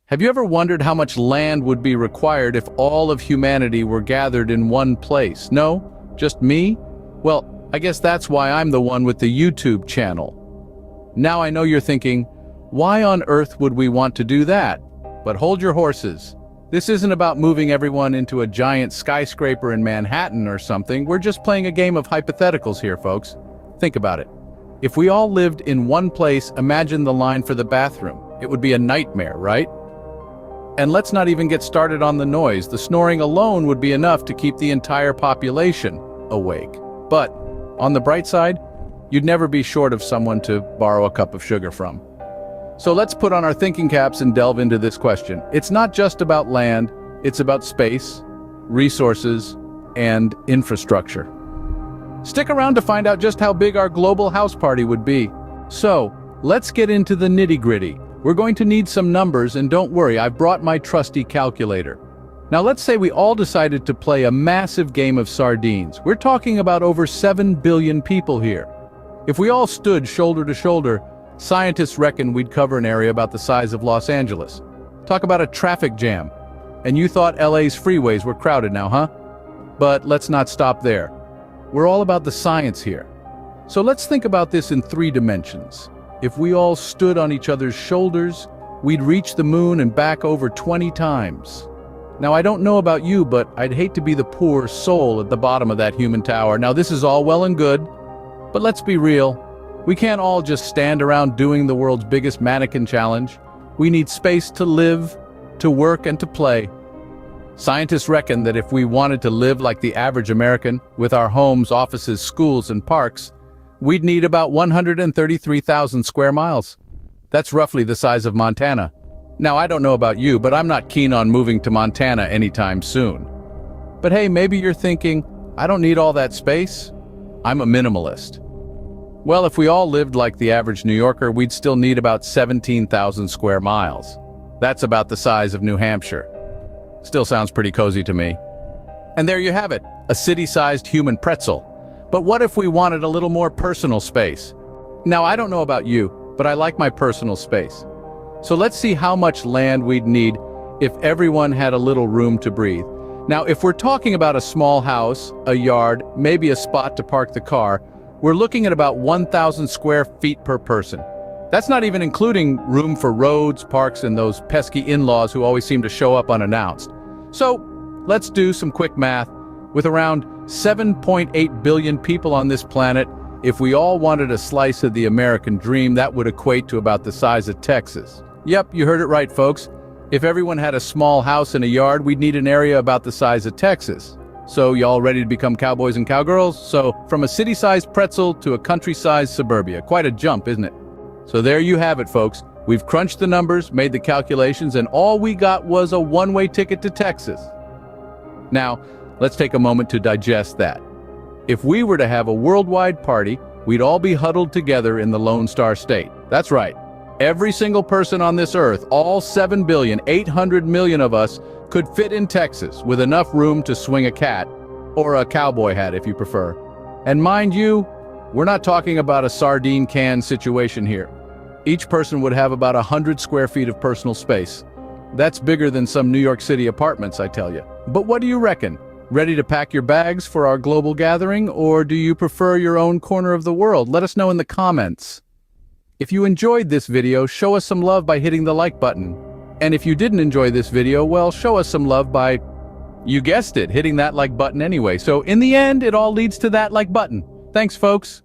Have you ever wondered how much land would be required if all of humanity were gathered in one place? No? Just me? Well, I guess that's why I'm the one with the YouTube channel. Now I know you're thinking, why on earth would we want to do that? But hold your horses. This isn't about moving everyone into a giant skyscraper in Manhattan or something. We're just playing a game of hypotheticals here, folks. Think about it. If we all lived in one place, imagine the line for the bathroom. It would be a nightmare, right? And let's not even get started on the noise. The snoring alone would be enough to keep the entire population awake. But on the bright side, you'd never be short of someone to borrow a cup of sugar from. So let's put on our thinking caps and delve into this question. It's not just about land, it's about space, resources, and infrastructure. Stick around to find out just how big our global house party would be. So, let's get into the nitty-gritty. We're going to need some numbers, and don't worry, I've brought my trusty calculator. Now let's say we all decided to play a massive game of sardines. We're talking about over 7 billion people here. If we all stood shoulder to shoulder, scientists reckon we'd cover an area about the size of Los Angeles. Talk about a traffic jam. And you thought LA's freeways were crowded now, huh? But let's not stop there. We're all about the science here. So let's think about this in 3 dimensions. If we all stood on each other's shoulders, we'd reach the moon and back over 20 times. Now I don't know about you, but I'd hate to be the poor soul at the bottom of that human tower. Now this is all well and good, but let's be real. We can't all just stand around doing the world's biggest mannequin challenge. We need space to live, to work, and to play. Scientists reckon that if we wanted to live like the average American, with our homes, offices, schools, and parks, we'd need about 133,000 square miles. That's roughly the size of Montana. Now, I don't know about you, but I'm not keen on moving to Montana anytime soon. But hey, maybe you're thinking, I don't need all that space. I'm a minimalist. Well, if we all lived like the average New Yorker, we'd still need about 17,000 square miles. That's about the size of New Hampshire. Still sounds pretty cozy to me. And there you have it, a city-sized human pretzel. But what if we wanted a little more personal space? Now, I don't know about you, but I like my personal space. So let's see how much land we'd need if everyone had a little room to breathe. Now, if we're talking about a small house, a yard, maybe a spot to park the car, we're looking at about 1,000 square feet per person. That's not even including room for roads, parks, and those pesky in-laws who always seem to show up unannounced. So, let's do some quick math. With around 7.8 billion people on this planet, if we all wanted a slice of the American dream, that would equate to about the size of Texas. Yep, you heard it right, folks. If everyone had a small house and a yard, we'd need an area about the size of Texas. So, y'all ready to become cowboys and cowgirls? So, from a city-sized pretzel to a country-sized suburbia. Quite a jump, isn't it? So there you have it, folks. We've crunched the numbers, made the calculations, and all we got was a one-way ticket to Texas. Now, let's take a moment to digest that. If we were to have a worldwide party, we'd all be huddled together in the Lone Star State. That's right. Every single person on this earth, all 7,800 million of us, could fit in Texas with enough room to swing a cat, or a cowboy hat if you prefer. And mind you, we're not talking about a sardine can situation here. Each person would have about 100 square feet of personal space. That's bigger than some New York City apartments, I tell you. But what do you reckon? Ready to pack your bags for our global gathering, or do you prefer your own corner of the world? Let us know in the comments. If you enjoyed this video, show us some love by hitting the like button. And if you didn't enjoy this video, well, show us some love by, you guessed it, hitting that like button anyway. So in the end, it all leads to that like button. Thanks, folks.